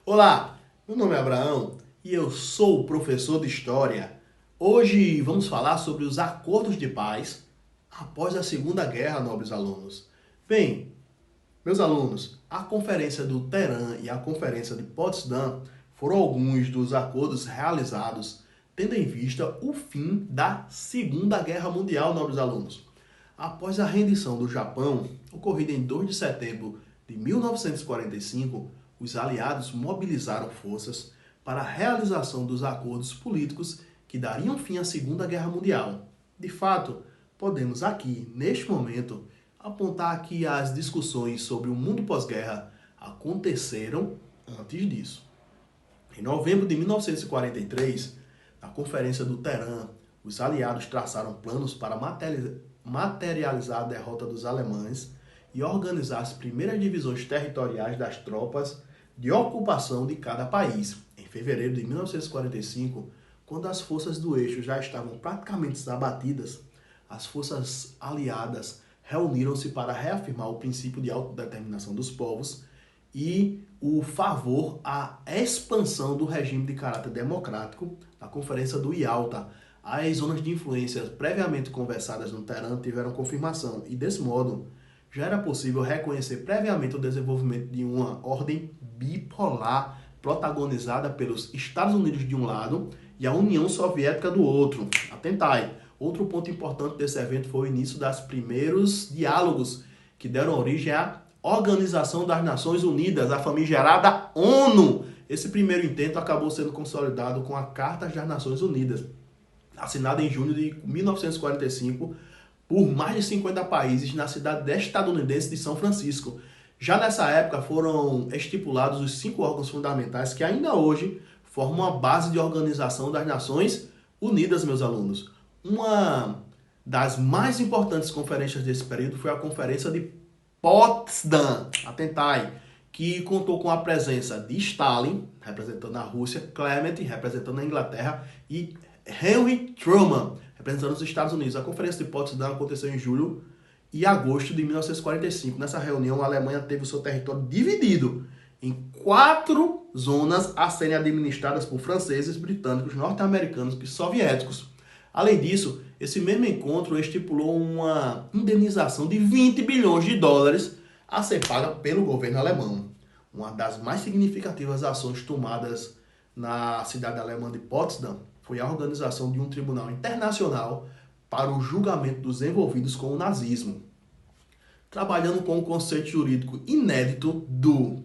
Olá, meu nome é Abraão e eu sou o professor de História. Hoje vamos falar sobre os acordos de paz após a Segunda Guerra, nobres alunos. Bem, meus alunos, a Conferência do Teherã e a Conferência de Potsdam foram alguns dos acordos realizados tendo em vista o fim da Segunda Guerra Mundial, nobres alunos. Após a rendição do Japão, ocorrida em 2 de setembro de 1945, os aliados mobilizaram forças para a realização dos acordos políticos que dariam fim à Segunda Guerra Mundial. De fato, podemos aqui, neste momento, apontar que as discussões sobre o mundo pós-guerra aconteceram antes disso. Em novembro de 1943, na Conferência do Teherã, os aliados traçaram planos para materializar a derrota dos alemães e organizar as primeiras divisões territoriais das tropas de ocupação de cada país. Em fevereiro de 1945, quando as forças do eixo já estavam praticamente abatidas, as forças aliadas reuniram-se para reafirmar o princípio de autodeterminação dos povos e o favor à expansão do regime de caráter democrático. Na Conferência do Ialta, as zonas de influência previamente conversadas no Teherã tiveram confirmação e, desse modo, já era possível reconhecer previamente o desenvolvimento de uma ordem bipolar protagonizada pelos Estados Unidos de um lado e a União Soviética do outro. Atentai! Outro ponto importante desse evento foi o início dos primeiros diálogos que deram origem à Organização das Nações Unidas, a famigerada ONU. Esse primeiro intento acabou sendo consolidado com a Carta das Nações Unidas, assinada em junho de 1945 por mais de 50 países na cidade estadunidense de São Francisco. Já nessa época foram estipulados os 5 órgãos fundamentais que ainda hoje formam a base de organização das Nações Unidas, meus alunos. Uma das mais importantes conferências desse período foi a Conferência de Potsdam, atentai, que contou com a presença de Stalin, representando a Rússia, Clement, representando a Inglaterra, e Henry Truman, representando os Estados Unidos. A Conferência de Potsdam aconteceu em julho e agosto de 1945. Nessa reunião, a Alemanha teve o seu território dividido em 4 zonas a serem administradas por franceses, britânicos, norte-americanos e soviéticos. Além disso, esse mesmo encontro estipulou uma indenização de 20 bilhões de dólares a ser paga pelo governo alemão. Uma das mais significativas ações tomadas na cidade alemã de Potsdam foi a organização de um tribunal internacional para o julgamento dos envolvidos com o nazismo, trabalhando com o conceito jurídico inédito do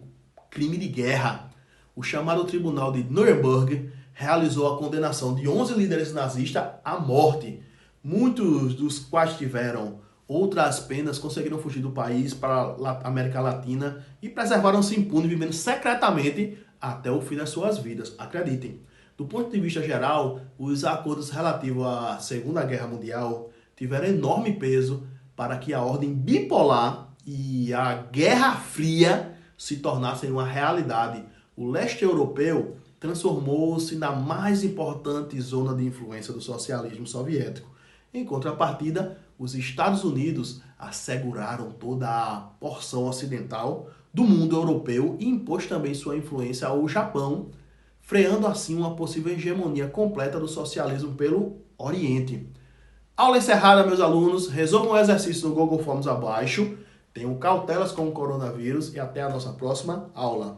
crime de guerra. O chamado Tribunal de Nuremberg realizou a condenação de 11 líderes nazistas à morte, muitos dos quais tiveram outras penas, conseguiram fugir do país para a América Latina e preservaram-se impunes, vivendo secretamente até o fim das suas vidas. Acreditem, do ponto de vista geral, os acordos relativos à Segunda Guerra Mundial tiveram enorme peso para que a ordem bipolar e a Guerra Fria se tornassem uma realidade. O leste europeu transformou-se na mais importante zona de influência do socialismo soviético. Em contrapartida, os Estados Unidos asseguraram toda a porção ocidental do mundo europeu e impôs também sua influência ao Japão, freando assim uma possível hegemonia completa do socialismo pelo Oriente. Aula encerrada, meus alunos. Resolvam o exercício no Google Forms abaixo. Tenham cautelas com o coronavírus e até a nossa próxima aula.